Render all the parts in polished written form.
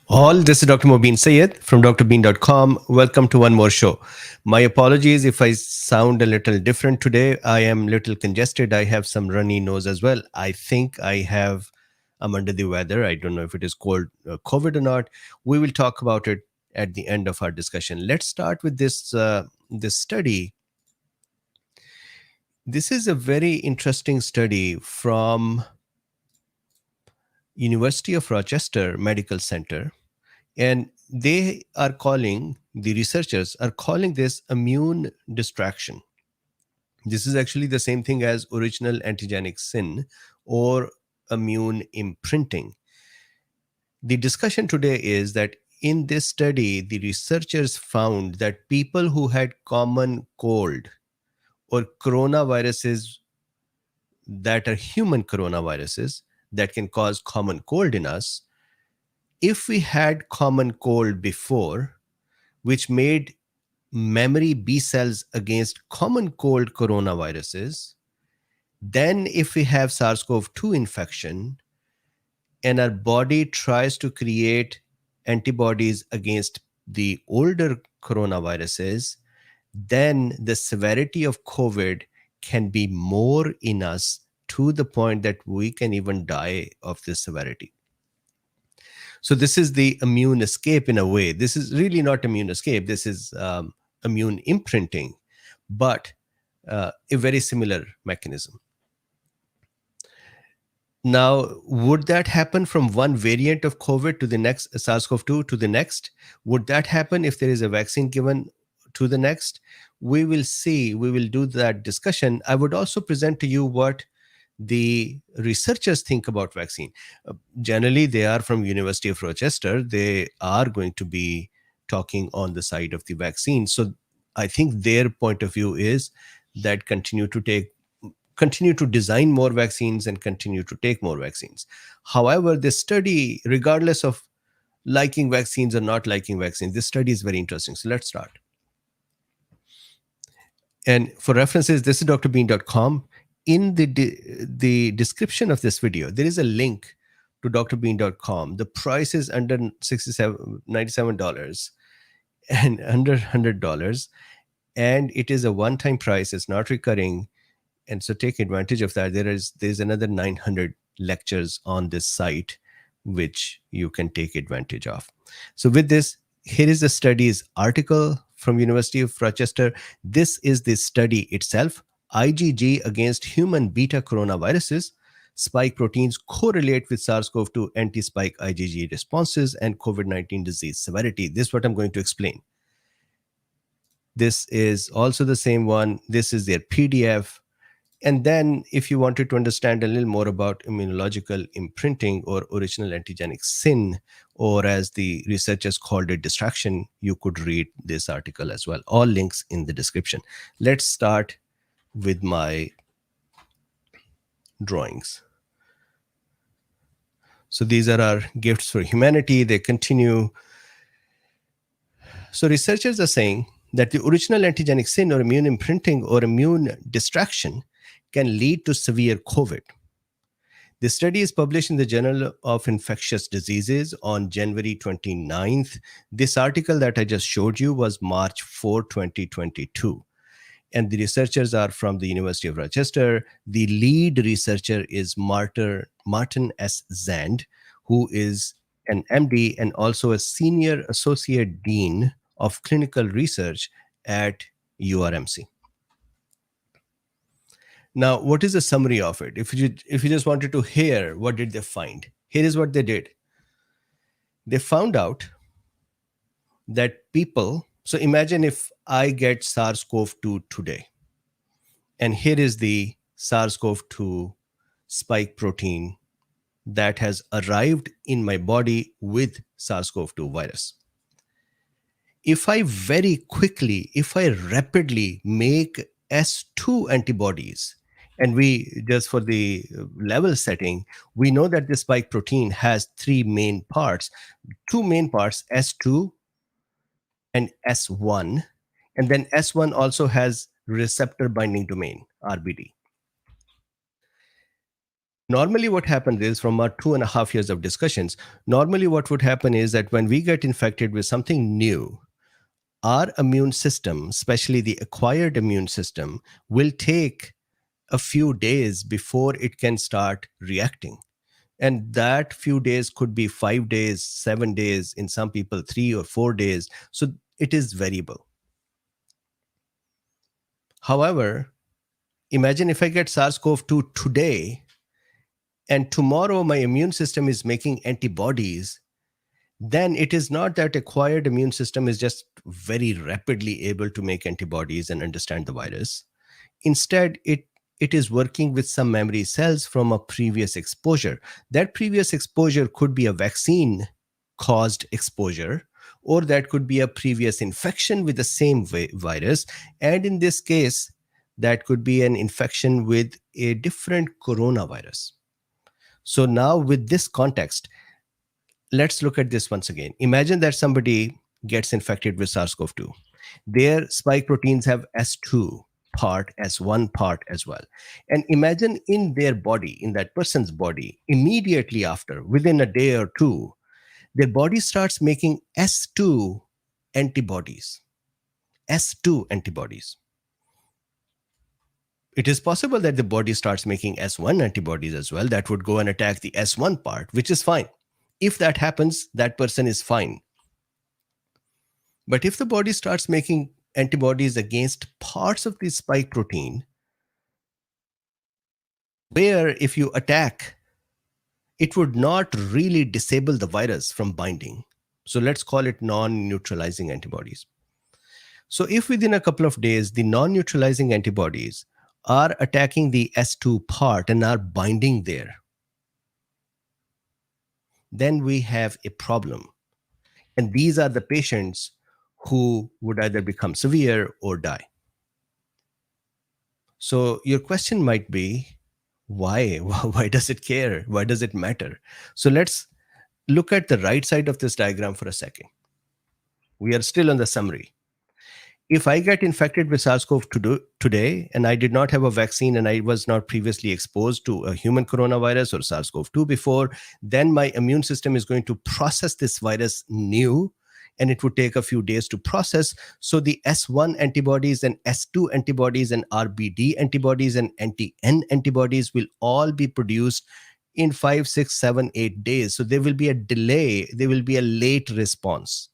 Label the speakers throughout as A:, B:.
A: All this is Dr. Mobeen Sayed from drbeen.com. Welcome to one more show. My apologies if I sound a little different today. I am a little congested. I have some runny nose as well. I'm under the weather. I don't know if it is called COVID or not. We will talk about it at the end of our discussion. Let's start with this study. This is a very interesting study from University of Rochester Medical Center. And the researchers are calling this immune distraction. This is actually the same thing as original antigenic sin or immune imprinting. The discussion today is that in this study, the researchers found that people who had common cold or coronaviruses that are human coronaviruses that can cause common cold in us, if we had common cold before, which made memory B cells against common cold coronaviruses, then if we have SARS-CoV-2 infection and our body tries to create antibodies against the older coronaviruses, then the severity of COVID can be more in us to the point that we can even die of this severity. So this is the immune escape in a way. This is really not immune escape. This is immune imprinting, but a very similar mechanism. Now, would that happen from one variant of COVID to the next, SARS-CoV-2 to the next? Would that happen if there is a vaccine given to the next? We will see. We will do that discussion. I would also present to you what the researchers think about vaccine. Generally, they are from University of Rochester. They are going to be talking on the side of the vaccine. So I think their point of view is that continue to design more vaccines and continue to take more vaccines. However, this study, regardless of liking vaccines or not liking vaccines, this study is very interesting. So let's start. And for references, this is drbeen.com. In the description of this video, there is a link to drbeen.com. The price is under $97 and under $100. And it is a one-time price. It's not recurring. And so take advantage of that. There's another 900 lectures on this site, which you can take advantage of. So with this, here is the study's article from University of Rochester. This is the study itself. IgG against human beta coronaviruses. Spike proteins correlate with SARS-CoV-2 anti-spike IgG responses and COVID-19 disease severity. This is what I'm going to explain. This is also the same one. This is their PDF. And then if you wanted to understand a little more about immunological imprinting or original antigenic sin, or as the researchers called it, distraction, you could read this article as well. All links in the description. Let's start with my drawings. So these are our gifts for humanity. They continue. So researchers are saying that the original antigenic sin or immune imprinting or immune distraction can lead to severe COVID. The study is published in the Journal of Infectious Diseases on January 29th. This article that I just showed you was March 4, 2022. And the researchers are from the University of Rochester. The lead researcher is Martin S. Zand, who is an MD and also a senior associate dean of clinical research at URMC. Now, what is the summary of it? If you just wanted to hear what did they find, here is what they did. They found out that people, so imagine if I get SARS-CoV-2 today, and here is the SARS-CoV-2 spike protein that has arrived in my body with SARS-CoV-2 virus. If I rapidly make S2 antibodies, and we, just for the level setting, we know that the spike protein has two main parts, S2 and S1. And then S1 also has receptor binding domain, RBD. Normally, what happens is from our 2.5 years of discussions, normally what would happen is that when we get infected with something new, our immune system, especially the acquired immune system, will take a few days before it can start reacting. And that few days could be 5 days, 7 days, in some people, 3 or 4 days. So it is variable. However, imagine if I get SARS-CoV-2 today and tomorrow my immune system is making antibodies, then it is not that acquired immune system is just very rapidly able to make antibodies and understand the virus. Instead, it is working with some memory cells from a previous exposure. That previous exposure could be a vaccine caused exposure, or that could be a previous infection with the same virus. And in this case, that could be an infection with a different coronavirus. So now, with this context, let's look at this once again. Imagine that somebody gets infected with SARS-CoV-2. Their spike proteins have S2 part, S1 part as well. And imagine in their body, in that person's body, immediately after, within a day or two, their body starts making S2 antibodies. S2 antibodies. It is possible that the body starts making S1 antibodies as well. That would go and attack the S1 part, which is fine. If that happens, that person is fine. But if the body starts making antibodies against parts of the spike protein, where if you attack, it would not really disable the virus from binding. So let's call it non neutralizing antibodies. So if within a couple of days, the non neutralizing antibodies are attacking the S2 part and are binding there, then we have a problem. And these are the patients who would either become severe or die. So your question might be, why? Why does it care? Why does it matter? So let's look at the right side of this diagram for a second. We are still on the summary. If I get infected with SARS-CoV-2 today and I did not have a vaccine and I was not previously exposed to a human coronavirus or SARS-CoV-2 before, then my immune system is going to process this virus new, and it would take a few days to process. So the S1 antibodies and S2 antibodies and RBD antibodies and anti-N antibodies will all be produced in 5, 6, 7, 8 days. So there will be a delay, there will be a late response.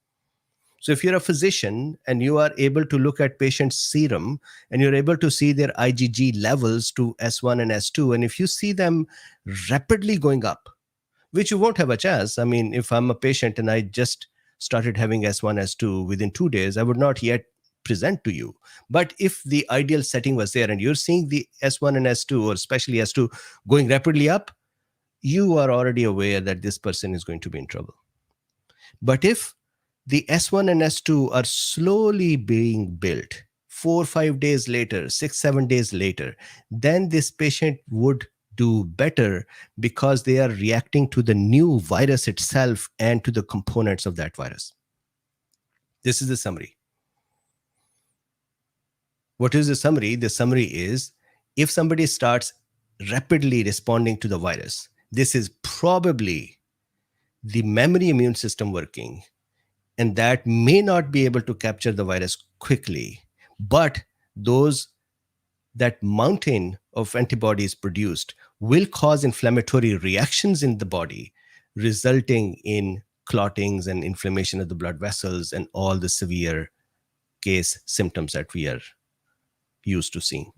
A: So if you're a physician and you are able to look at patients' serum and you're able to see their IgG levels to S1 and S2, and if you see them rapidly going up, which you won't have a chance. I mean, if I'm a patient and I just started having S1, S2 within 2 days, I would not yet present to you. But if the ideal setting was there and you're seeing the S1 and S2, or especially S2, going rapidly up, you are already aware that this person is going to be in trouble. But if the S1 and S2 are slowly being built 4 or 5 days later, 6 or 7 days later, then this patient would do better because they are reacting to the new virus itself and to the components of that virus. This is the summary. What is the summary? The summary is, if somebody starts rapidly responding to the virus, this is probably the memory immune system working, and that may not be able to capture the virus quickly, but those that mountain of antibodies produced will cause inflammatory reactions in the body, resulting in clottings and inflammation of the blood vessels and all the severe case symptoms that we are used to seeing.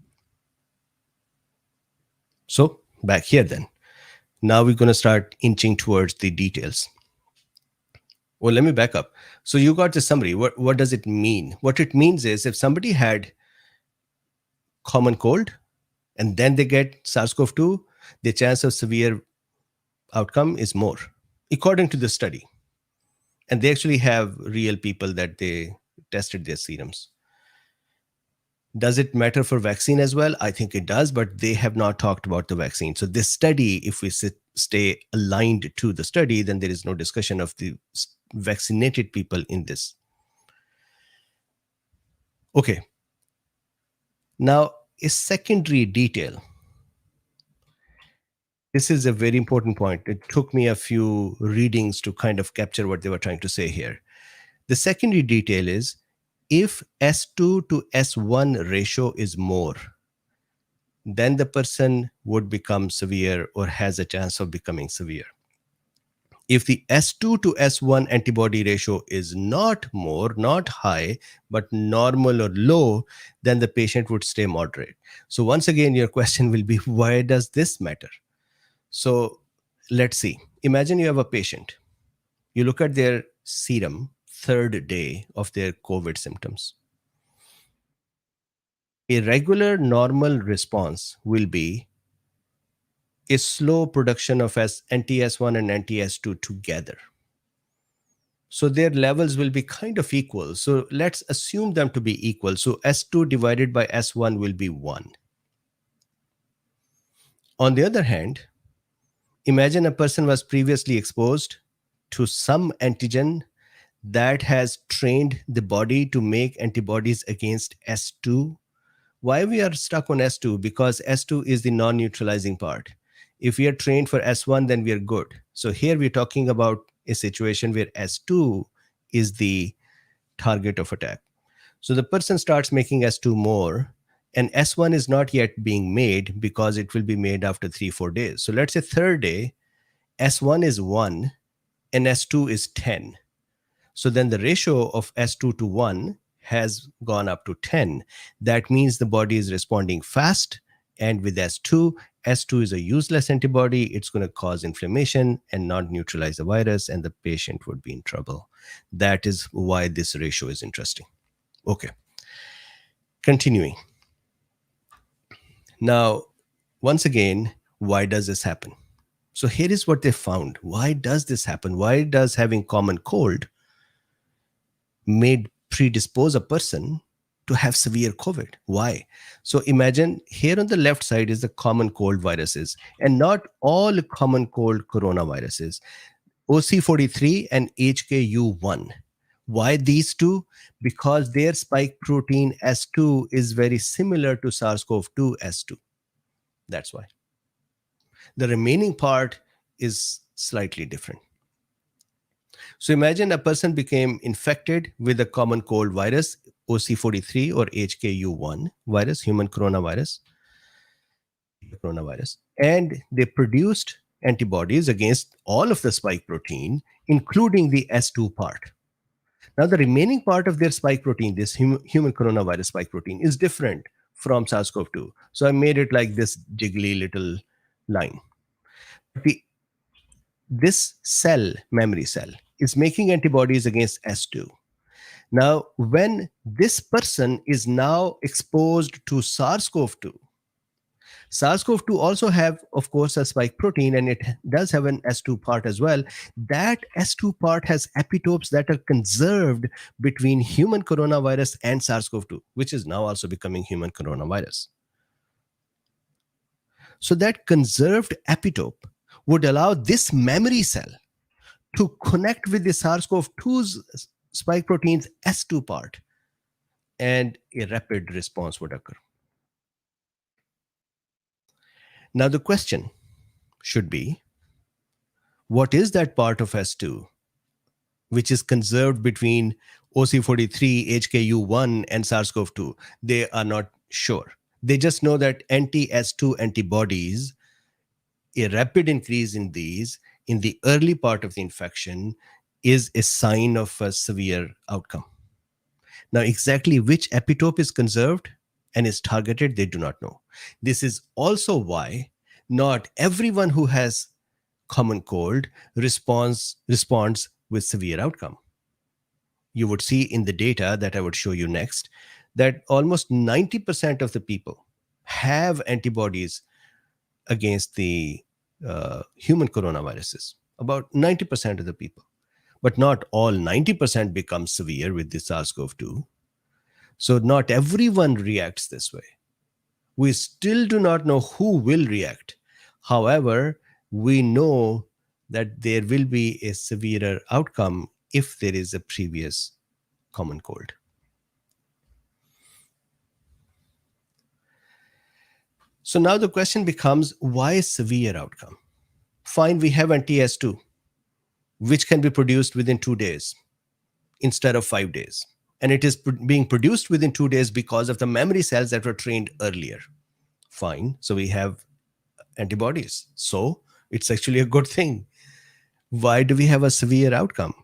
A: So back here then, now we're going to start inching towards the details. Well, let me back up. So you got the summary. What does it mean? What it means is, if somebody had common cold and then they get SARS-CoV-2, the chance of severe outcome is more, according to the study. And they actually have real people that they tested their serums. Does it matter for vaccine as well? I think it does, but they have not talked about the vaccine. So this study, if we stay aligned to the study, then there is no discussion of the vaccinated people in this. Okay. Now, a secondary detail. This is a very important point. It took me a few readings to kind of capture what they were trying to say here. The secondary detail is if S2 to S1 ratio is more, then the person would become severe or has a chance of becoming severe. If the S2 to S1 antibody ratio is not more, not high, but normal or low, then the patient would stay moderate. So, once again, your question will be why does this matter? So, let's see. Imagine you have a patient. You look at their serum, third day of their COVID symptoms. A regular normal response will be a slow production of anti-S1 and anti-S2 together. So their levels will be kind of equal. So let's assume them to be equal. So S2 divided by S1 will be 1. On the other hand, imagine a person was previously exposed to some antigen that has trained the body to make antibodies against S2. Why we are stuck on S2? Because S2 is the non-neutralizing part. If we are trained for S1, then we are good. So here we're talking about a situation where S2 is the target of attack. So the person starts making S2 more, and S1 is not yet being made because it will be made after 3-4 days. So let's say third day, S1 is 1 and S2 is 10. So then the ratio of S2 to 1 has gone up to 10. That means the body is responding fast. And with S2, S2 is a useless antibody. It's going to cause inflammation and not neutralize the virus, and the patient would be in trouble. That is why this ratio is interesting. Okay. Continuing. Now, once again, why does this happen? So here is what they found. Why does this happen? Why does having common cold made predispose a person to have severe COVID? Why? So imagine here on the left side is the common cold viruses, and not all common cold coronaviruses, OC43 and HKU1. Why these two? Because their spike protein S2 is very similar to SARS-CoV-2 S2. That's why. The remaining part is slightly different. So imagine a person became infected with a common cold virus, OC43 or HKU1 virus, human coronavirus, and they produced antibodies against all of the spike protein, including the S2 part. Now, the remaining part of their spike protein, this human coronavirus spike protein, is different from SARS-CoV-2. So I made it like this jiggly little line. This cell, memory cell, is making antibodies against S2. Now, when this person is now exposed to SARS-CoV-2, SARS-CoV-2 also have, of course, a spike protein, and it does have an S2 part as well. That S2 part has epitopes that are conserved between human coronavirus and SARS-CoV-2, which is now also becoming human coronavirus. So that conserved epitope would allow this memory cell to connect with the SARS-CoV-2's spike protein's S2 part, and a rapid response would occur. Now, the question should be, what is that part of S2 which is conserved between OC43, HKU1, and SARS-CoV-2? They are not sure. They just know that anti-S2 antibodies, a rapid increase in these in the early part of the infection, is a sign of a severe outcome. Now, exactly which epitope is conserved and is targeted, they do not know. This is also why not everyone who has common cold responds with severe outcome. You would see in the data that I would show you next that almost 90% of the people have antibodies against the human coronaviruses, about 90% of the people. But not all 90% become severe with the SARS-CoV-2. So not everyone reacts this way. We still do not know who will react. However, we know that there will be a severer outcome if there is a previous common cold. So now the question becomes, why severe outcome? Fine, we have anti-S2, which can be produced within 2 days instead of 5 days. And it is being produced within 2 days because of the memory cells that were trained earlier. Fine. So we have antibodies. So it's actually a good thing. Why do we have a severe outcome?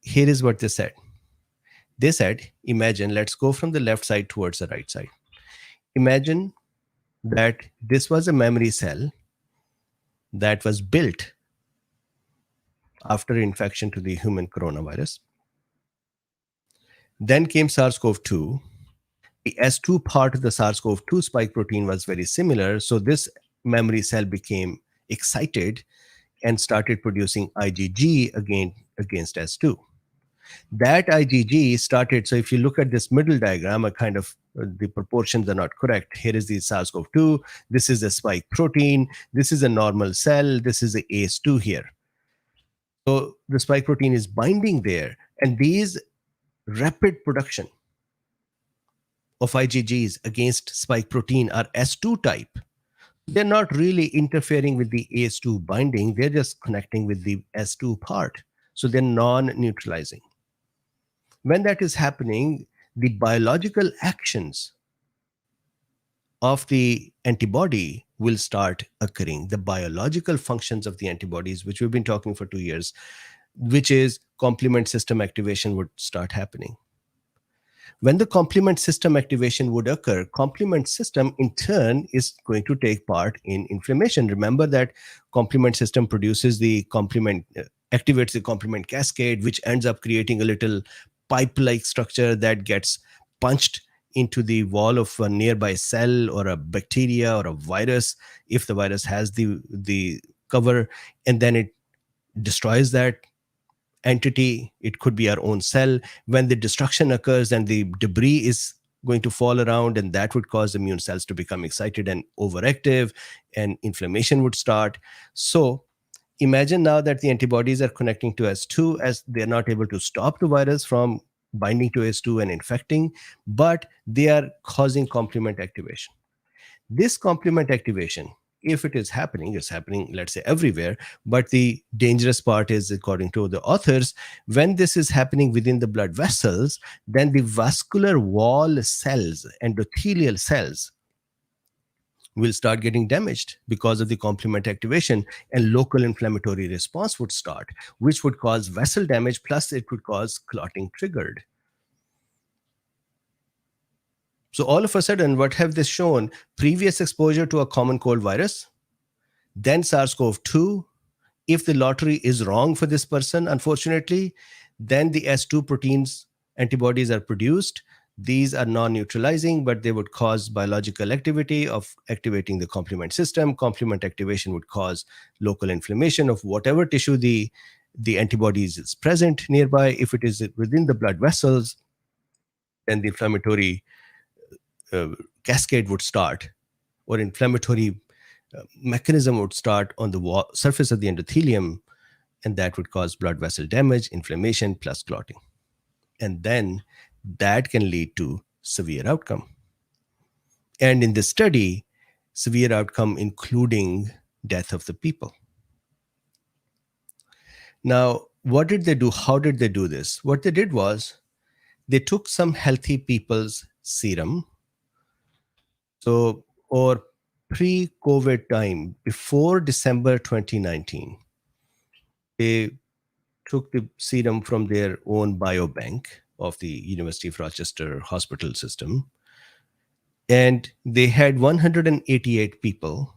A: Here is what they said. They said, imagine, let's go from the left side towards the right side. Imagine that this was a memory cell that was built after infection to the human coronavirus. Then came SARS-CoV-2. The S2 part of the SARS-CoV-2 spike protein was very similar. So this memory cell became excited and started producing IgG against S2. That IgG started, so if you look at this middle diagram, a kind of the proportions are not correct. Here is the SARS-CoV-2. This is a spike protein. This is a normal cell. This is the ACE2 here. So the spike protein is binding there. And these rapid production of IgGs against spike protein are S2 type. They're not really interfering with the ACE2 binding. They're just connecting with the S2 part. So they're non-neutralizing. When that is happening, the biological actions of the antibody will start occurring. The biological functions of the antibodies, which we've been talking for 2 years, which is complement system activation, would start happening. When the complement system activation would occur, complement system in turn is going to take part in inflammation. Remember that complement system produces the complement, activates the complement cascade, which ends up creating a little pipe-like structure that gets punched into the wall of a nearby cell or a bacteria or a virus, if the virus has the cover, and then it destroys that entity. It could be our own cell. When the destruction occurs and the debris is going to fall around, and that would cause immune cells to become excited and overactive, and inflammation would start. So imagine now that the antibodies are connecting to S2, as they're not able to stop the virus from binding to S2 and infecting, but they are causing complement activation. This complement activation, if it is happening, it's happening, let's say, everywhere. But the dangerous part is, according to the authors, when this is happening within the blood vessels, then the vascular wall cells, endothelial cells, will start getting damaged because of the complement activation, and local inflammatory response would start, which would cause vessel damage, plus it would cause clotting triggered. So all of a sudden, what have this shown? Previous exposure to a common cold virus, then SARS-CoV-2. If the lottery is wrong for this person, unfortunately, then the S2 proteins antibodies are produced. These are non-neutralizing, but they would cause biological activity of activating the complement system. Complement activation would cause local inflammation of whatever tissue the antibodies is present nearby. If it is within the blood vessels, then the inflammatory cascade would start, or inflammatory mechanism would start on the surface of the endothelium, and that would cause blood vessel damage, inflammation, plus clotting. And then that can lead to severe outcome. And in this study, severe outcome including death of the people. Now, what did they do? How did they do this? What they did was they took some healthy people's serum. So, or pre-COVID time, before December 2019, they took the serum from their own biobank of the University of Rochester hospital system. And they had 188 people.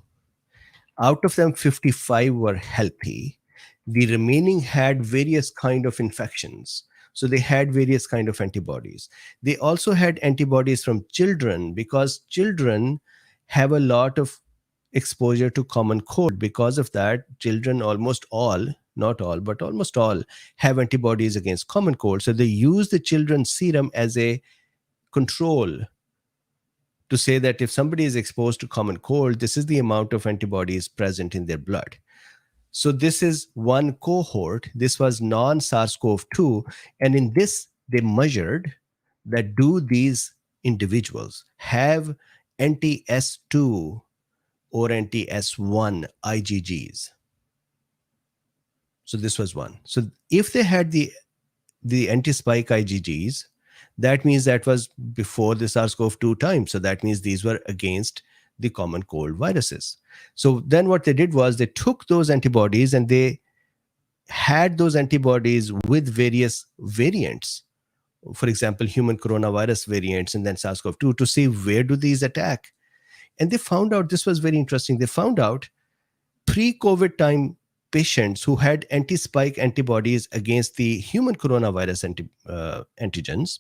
A: Out of them, 55 were healthy. The remaining had various kind of infections. So they had various kind of antibodies. They also had antibodies from children, because children have a lot of exposure to common cold. Because of that, children, almost all, not all, but almost all, have antibodies against common cold. So they use the children's serum as a control to say that if somebody is exposed to common cold, this is the amount of antibodies present in their blood. So this is one cohort. This was non-SARS-CoV-2. And in this, they measured that do these individuals have anti-S2 or anti-S1 IgGs. So this was one. So if they had the anti-spike IgGs, that means that was before the SARS-CoV-2 time. So that means these were against the common cold viruses. So then what they did was they took those antibodies and they had those antibodies with various variants, for example, human coronavirus variants and then SARS-CoV-2, to see where do these attack. And they found out, this was very interesting, they found out pre-COVID time patients who had anti-spike antibodies against the human coronavirus antigens,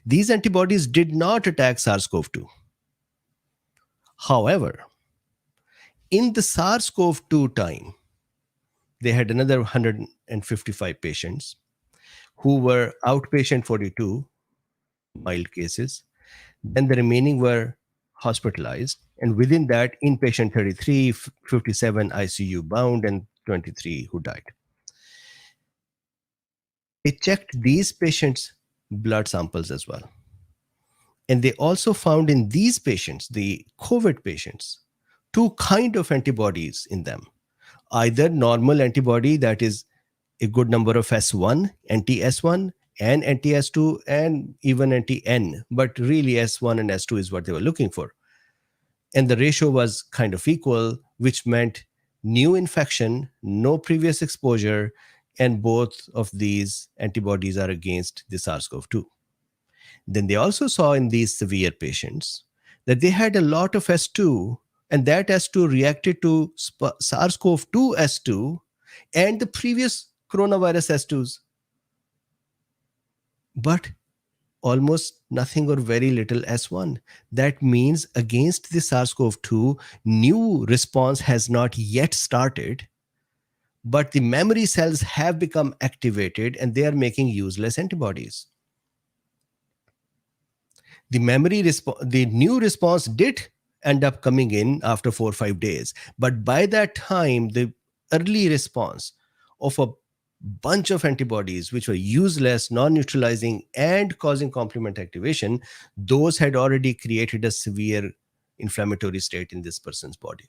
A: these antibodies did not attack SARS-CoV-2. However, in the SARS-CoV-2 time, they had another 155 patients who were outpatient 42, mild cases. Then the remaining were hospitalized. And within that, inpatient 33, 57 ICU bound, and 23 who died. They checked these patients' blood samples as well. And they also found in these patients, the COVID patients, two kind of antibodies in them. Either normal antibody, that is a good number of S1, anti-S1, and anti-S2, and even anti-N. But really S1 and S2 is what they were looking for. And the ratio was kind of equal, which meant new infection, no previous exposure, and both of these antibodies are against the SARS-CoV-2. Then they also saw in these severe patients that they had a lot of S2, and that S2 reacted to SARS-CoV-2 S2 and the previous coronavirus S2s. But almost nothing or very little S1. That means against the SARS-CoV-2, new response has not yet started, but the memory cells have become activated and they are making useless antibodies. The new response did end up coming in after 4 or 5 days. But by that time, the early response of a bunch of antibodies, which were useless, non-neutralizing, and causing complement activation, those had already created a severe inflammatory state in this person's body.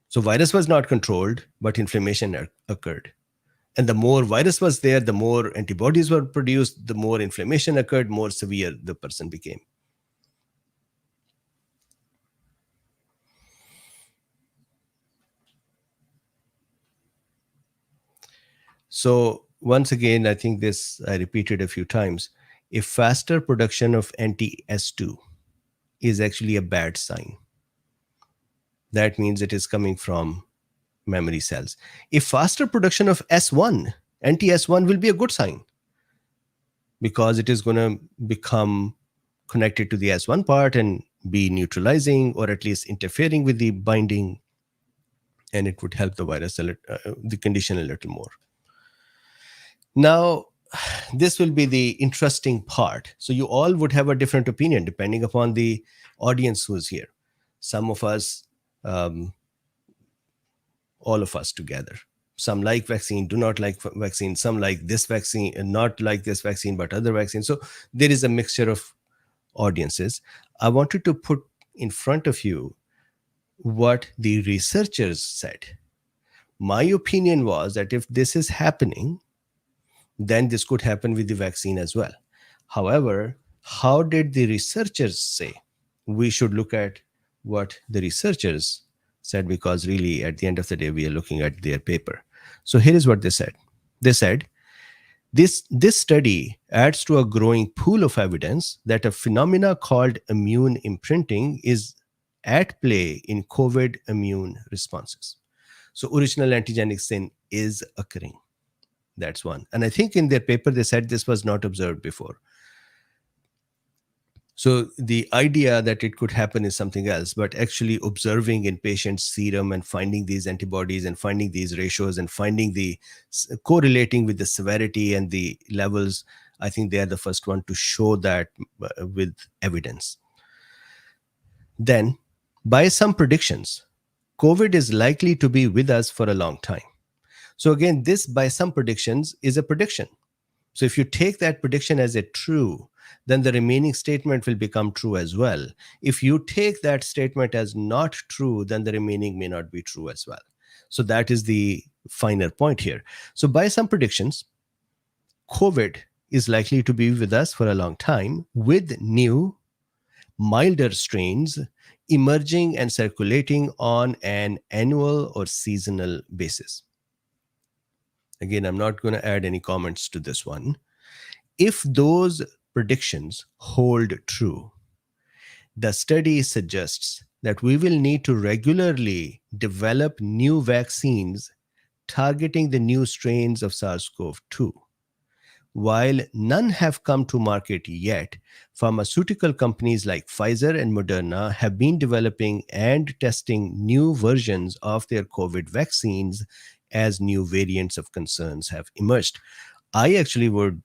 A: So virus was not controlled, but inflammation occurred. And the more virus was there, the more antibodies were produced, the more inflammation occurred, more severe the person became. So once again, I think this I repeated a few times, a faster production of anti-S2 is actually a bad sign. That means it is coming from memory cells. A faster production of S1, anti-S1, will be a good sign because it is going to become connected to the S1 part and be neutralizing or at least interfering with the binding, and it would help the virus, the condition a little more. Now, this will be the interesting part. So you all would have a different opinion depending upon the audience who is here. Some of us, all of us together. Some like vaccine, do not like vaccine. Some like this vaccine and not like this vaccine, but other vaccines. So there is a mixture of audiences. I wanted to put in front of you what the researchers said. My opinion was that if this is happening, then this could happen with the vaccine as well. However, how did the researchers say? We should look at what the researchers said, because really at the end of the day, we are looking at their paper. So here is what they said. They said, this study adds to a growing pool of evidence that a phenomena called immune imprinting is at play in COVID immune responses. So original antigenic sin is occurring. That's one. And I think in their paper, they said this was not observed before. So the idea that it could happen is something else, but actually observing in patients' serum and finding these antibodies and finding these ratios and finding the correlating with the severity and the levels, I think they are the first one to show that with evidence. Then, by some predictions, COVID is likely to be with us for a long time. So again, this by some predictions is a prediction. So if you take that prediction as a true, then the remaining statement will become true as well. If you take that statement as not true, then the remaining may not be true as well. So that is the finer point here. So, by some predictions, COVID is likely to be with us for a long time, with new, milder strains emerging and circulating on an annual or seasonal basis. Again, I'm not going to add any comments to this one. If those predictions hold true, the study suggests that we will need to regularly develop new vaccines targeting the new strains of SARS CoV 2. While none have come to market yet, pharmaceutical companies like Pfizer and Moderna have been developing and testing new versions of their COVID vaccines as new variants of concerns have emerged. I actually would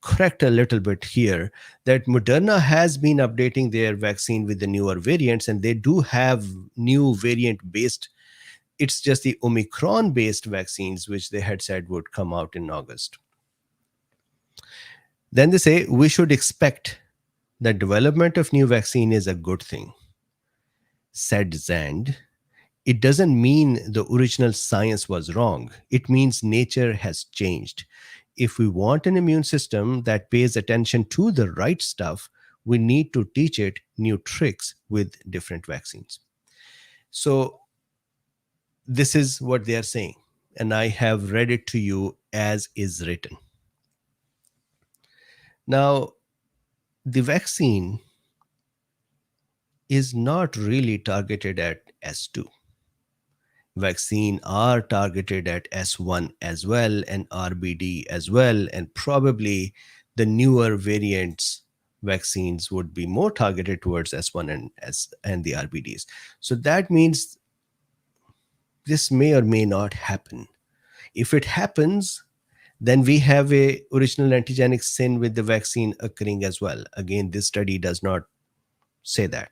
A: correct a little bit here that Moderna has been updating their vaccine with the newer variants, and they do have new variant based. It's just the Omicron based vaccines, which they had said would come out in August. Then they say we should expect that development of new vaccine is a good thing. Said Zand, it doesn't mean the original science was wrong. It means nature has changed. If we want an immune system that pays attention to the right stuff, we need to teach it new tricks with different vaccines. So this is what they are saying, and I have read it to you as is written. Now, the vaccine is not really targeted at S2. Vaccine are targeted at S1 as well and RBD as well, and probably the newer variants vaccines would be more targeted towards S1 and the RBDs. So that means this may or may not happen. If it happens, then we have a original antigenic sin with the vaccine occurring as well. Again, this study does not say that.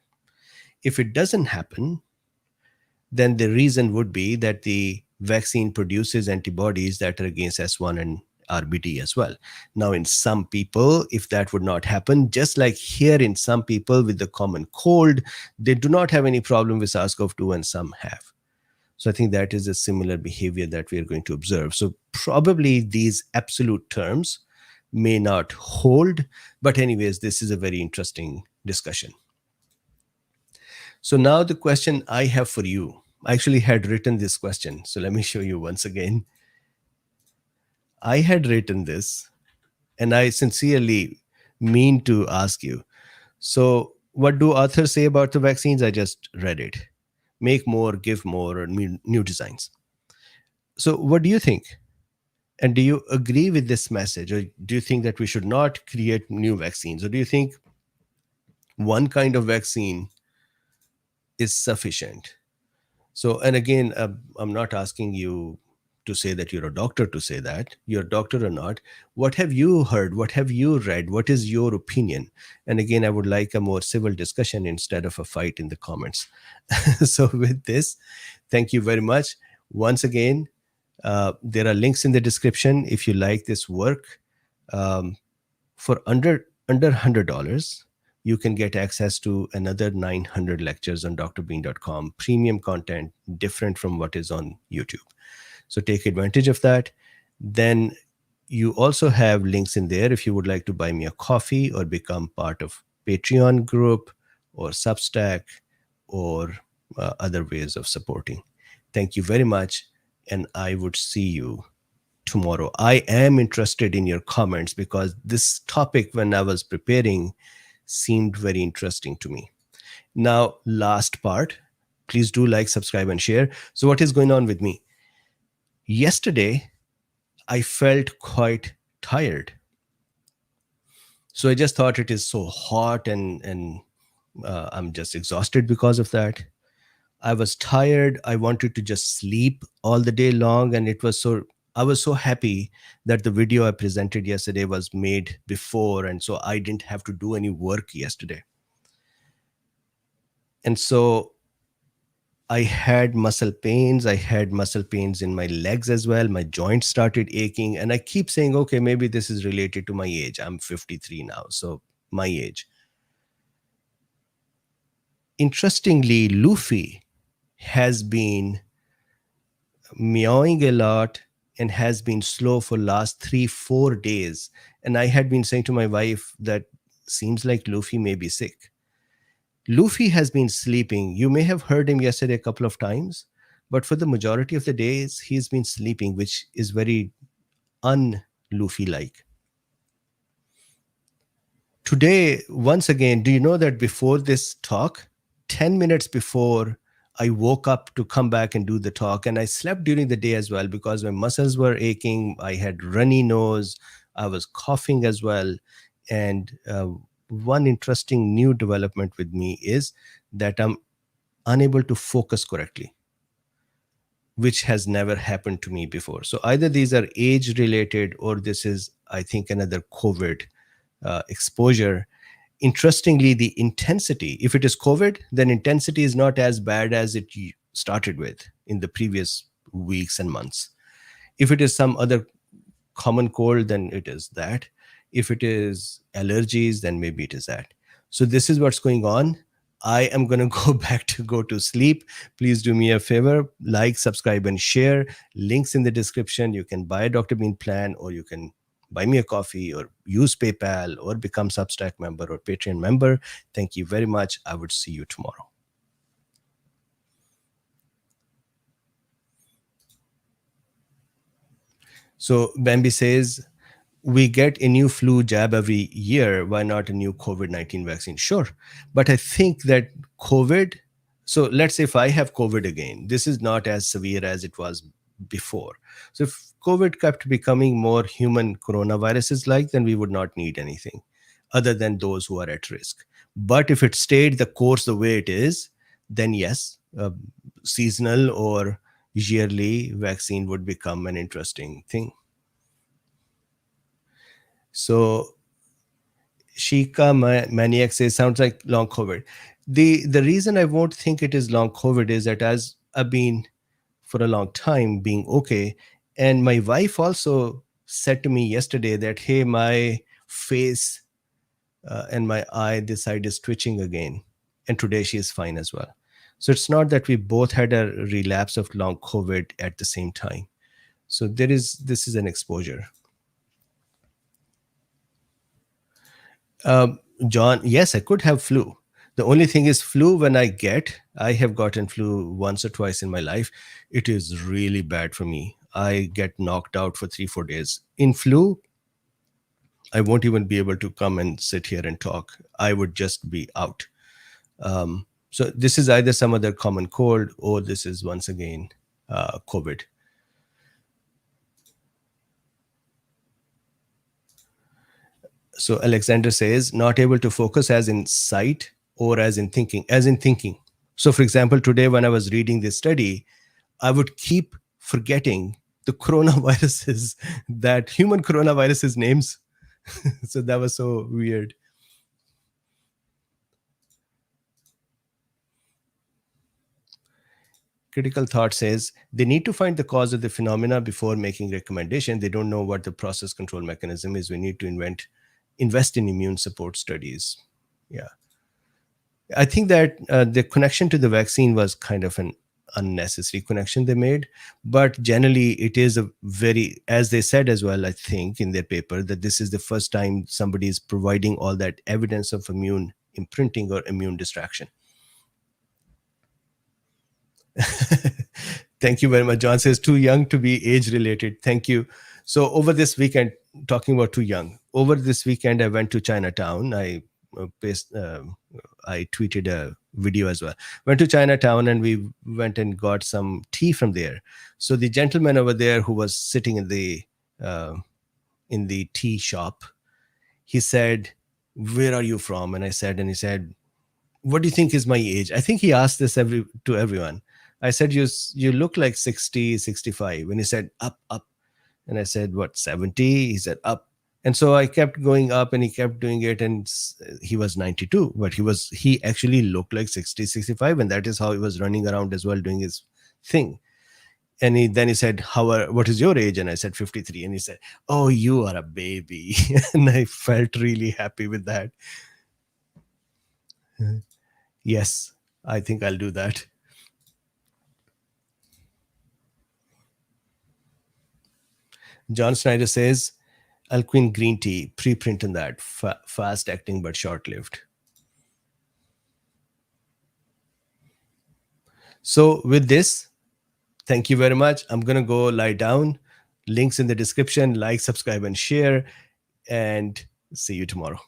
A: If it doesn't happen, then the reason would be that the vaccine produces antibodies that are against S1 and RBD as well. Now, in some people, if that would not happen, just like here in some people with the common cold, they do not have any problem with SARS-CoV-2 and some have. So I think that is a similar behavior that we are going to observe. So probably these absolute terms may not hold, but anyways, this is a very interesting discussion. So now the question I have for you, I actually had written this question. So let me show you once again. I had written this, and I sincerely mean to ask you. So what do authors say about the vaccines? I just read it. Make more, give more, or new designs. So what do you think? And do you agree with this message? Or do you think that we should not create new vaccines? Or do you think one kind of vaccine is sufficient? So, and again, I'm not asking you to say that you're a doctor to say that. You're a doctor or not. What have you heard? What have you read? What is your opinion? And again, I would like a more civil discussion instead of a fight in the comments. So with this, thank you very much. Once again, there are links in the description if you like this work. For under $100, you can get access to another 900 lectures on drbeen.com, premium content different from what is on YouTube. So take advantage of that. Then you also have links in there if you would like to buy me a coffee or become part of Patreon group or Substack or other ways of supporting. Thank you very much, and I would see you tomorrow. I am interested in your comments because this topic, when I was preparing, seemed very interesting to me. Now, last part, please do like, subscribe, and share. So what is going on with me? Yesterday, I felt quite tired. So I just thought it is so hot and I'm just exhausted because of that. I was tired. I wanted to just sleep all the day long. And I was so happy that the video I presented yesterday was made before. And so I didn't have to do any work yesterday. And so I had muscle pains. I had muscle pains in my legs as well. My joints started aching. And I keep saying, okay, maybe this is related to my age. I'm 53 now. So my age. Interestingly, Luffy has been meowing a lot and has been slow for last 3 4 days. And I had been saying to my wife that seems like Luffy may be sick. Luffy has been sleeping. You may have heard him yesterday a couple of times, but for the majority of the days he's been sleeping, which is very un Luffy like. Today, once again, do you know that before this talk, 10 minutes before, I woke up to come back and do the talk, and I slept during the day as well because my muscles were aching. I had runny nose. I was coughing as well. And one interesting new development with me is that I'm unable to focus correctly, which has never happened to me before. So either these are age related or this is, I think, another COVID exposure. Interestingly, the intensity, if it is COVID, then intensity is not as bad as it started with in the previous weeks and months. If it is some other common cold, then it is that. If it is allergies, then maybe it is that. So this is what's going on. I am going to go back to go to sleep. Please do me a favor, like, subscribe, and share. Links in the description. You can buy a Dr. Bean plan, or you can buy me a coffee, or use PayPal, or become Substack member or Patreon member. Thank you very much. I would see you tomorrow. So Bambi says, we get a new flu jab every year. Why not a new COVID-19 vaccine? Sure. But I think that COVID, so let's say if I have COVID again, this is not as severe as it was before. So if COVID kept becoming more human coronaviruses like, then we would not need anything other than those who are at risk. But if it stayed the course the way it is, then yes, seasonal or yearly vaccine would become an interesting thing. So Shika Maniac says, sounds like long COVID. The reason I won't think it is long COVID is that as I've been for a long time being okay, and my wife also said to me yesterday that, hey, my face and my eye, this side is twitching again. And today she is fine as well. So it's not that we both had a relapse of long COVID at the same time. So this is an exposure. John, yes, I could have flu. The only thing is, flu, when I have gotten flu once or twice in my life. It is really bad for me. I get knocked out for 3 4 days. In flu, I won't even be able to come and sit here and talk. I would just be out. So this is either some other common cold, or this is once again COVID. So Alexander says, not able to focus as in sight or as in thinking, as in thinking. So for example, today when I was reading this study, I would keep forgetting the coronaviruses, that human coronaviruses names. So that was so weird. Critical thought says they need to find the cause of the phenomena before making recommendation. They don't know what the process control mechanism is. We need to invest in immune support studies. Yeah. I think that the connection to the vaccine was kind of an unnecessary connection they made. But generally, it is a very, as they said as well, I think in their paper, that this is the first time somebody is providing all that evidence of immune imprinting or immune distraction. Thank you very much. John says, too young to be age related. Thank you. So, over this weekend, talking about too young, over this weekend, I went to Chinatown. I tweeted a video as well. Went to Chinatown and we went and got some tea from there. So, the gentleman over there who was sitting in the tea shop, he said, "Where are you from?" And he said, "What do you think is my age?" I think he asked this to everyone. I said, you look like 60, 65. And he said, up, up. And I said, what, 70? He said, up. And so I kept going up and he kept doing it. And he was 92, but he actually looked like 60, 65. And that is how he was running around as well, doing his thing. And then he said, what is your age? And I said, 53. And he said, oh, you are a baby. And I felt really happy with that. Yes, I think I'll do that. John Snyder says, Alquin green tea, preprint in that, fast acting but short lived. So, with this, thank you very much. I'm going to go lie down. Links in the description. Like, subscribe, and share. And see you tomorrow.